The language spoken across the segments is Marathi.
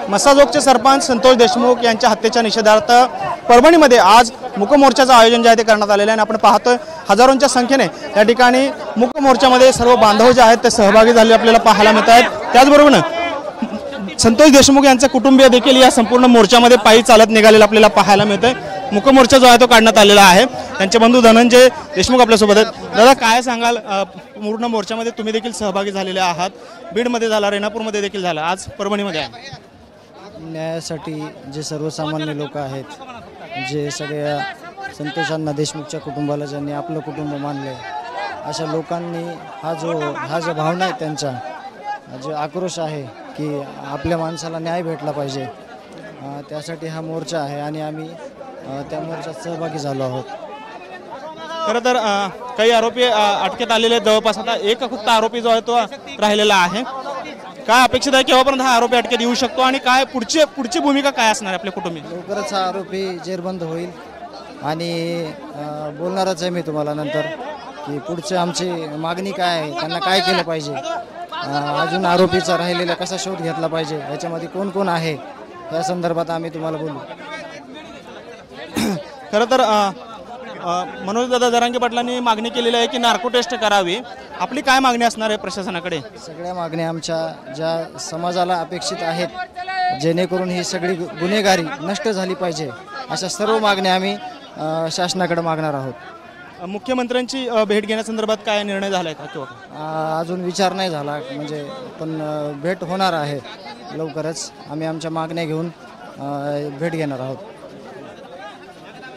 मसाजोगचे सरपंच संतोष देशमुख यांच्या हत्येच्या निषेधार्थ परभणीमध्ये आज मूक मोर्चाचं आयोजन जे आहे ते करण्यात आलेलं आहे आणि आपण पाहतोय हजारोंच्या संख्येने या ठिकाणी मूक मोर्चामध्ये सर्व बांधव जे आहेत ते सहभागी झाले आपल्याला पाहायला मिळत आहेत। त्याचबरोबर संतोष देशमुख यांचे कुटुंबीय देखील या संपूर्ण मोर्चामध्ये पायी चालत निघालेला आपल्याला पाहायला मिळतंय। मूक मोर्चा जो आहे तो काढण्यात आलेला आहे। त्यांचे बंधू धनंजय देशमुख आपल्यासोबत आहेत। दादा काय सांगाल, पूर्ण मोर्चामध्ये तुम्ही देखील सहभागी झालेले आहात, बीडमध्ये झाला, रेणापूरमध्ये देखील झाला, आज परभणीमध्ये आहे। न्यायासाठी जे सर्वसामान्य लोक आहेत, जे सगळ्या संतोषांना देशमुखच्या कुटुंबाला ज्यांनी आपलं कुटुंब मानले, अशा लोकांनी हा जो भावना आहे, त्यांचा जो आक्रोश आहे की आपल्या माणसाला न्याय भेटला पाहिजे, त्यासाठी हा मोर्चा आहे आणि आम्ही त्या मोर्चात सहभागी झालो आहोत। खरं तर काही आरोपी अटकेत आलेले जवळपास आता एक फक्त आरोपी जो आहे तो राहिलेला आहे। काय अपेक्षित आहे, केव्हापर्यंत हा आरोपी अटकेत येऊ शकतो आणि काय पुढची भूमिका काय असणार आहे आपल्या कुटुंबीय? लवकरच हा आरोपी जेरबंद होईल आणि बोलणारच आहे मी तुम्हाला नंतर की पुढची आमची मागणी काय आहे, त्यांना काय केलं पाहिजे, अजून आरोपीचा राहिलेला कसा शोध घेतला पाहिजे, याच्यामध्ये कोण कोण आहे या संदर्भात आम्ही तुम्हाला बोलू। खरं तर मनोज दादा जरांगे पाटलांनी मागणी केलेली आहे की नार्को टेस्ट करावी, आपली काय मागणी असणार आहे प्रशासनाकडे? सगळ्या मागण्या आमच्या ज्या समाजाला अपेक्षित आहेत, जेणेकरून ही सगळी गुन्हेगारी नष्ट झाली पाहिजे, अशा सर्व मागण्या आम्ही शासनाकडे मागणार आहोत। मुख्यमंत्र्यांची भेट घेण्यासंदर्भात काय निर्णय झाला आहे का किंवा अजून विचार नाही झाला, म्हणजे पण भेट होणार आहे लवकरच। आम्ही आमच्या मागण्या घेऊन भेट घेणार आहोत।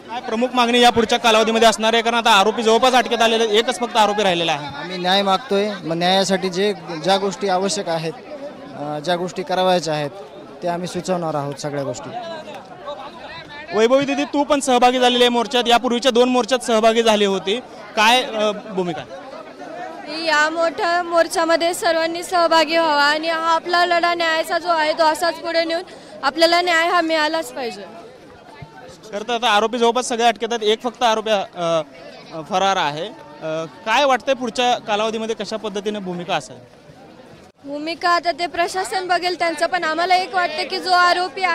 काय प्रमुख मागणी या पुढच्या कालावधीमध्ये असणार आहे, कारण आता आरोपी जवळपास अटकेत आलेले, एकच फक्त आरोपी राहिलेला आहे। आम्ही न्याय मागतोय, मग न्यायासाठी ज्या गोष्टी आवश्यक आहेत, ज्या गोष्टी करावायच्या आहेत, ते आम्ही सुचवणार आहोत सगळ्या गोष्टी। वैभवी दीदी, तू पण सहभागी झालेली आहे मोर्चात, यापूर्वीच्या 2 मोर्चात सहभागी झाली होती, काय भूमिका? या मोठ्या मोर्चामध्ये सर्वांनी सहभागी व्हावा आणि हा आपला लढा न्यायाचा जो आहे तो असाच पुढे नेऊन आपल्याला न्याय हा मिळालाच पाहिजे। खरं तर आता आरोपी जवळपास सगळे अटकेत आहेत, एक फक्त आरोपी फरार आहे। काय वाटतंय पुढच्या कालावधीमध्ये कशा पद्धतीने भूमिका असेल? भूमिका आता ते प्रशासन बघेल त्यांचं, पण आम्हाला एक वाटतं की जो आरोपी आहे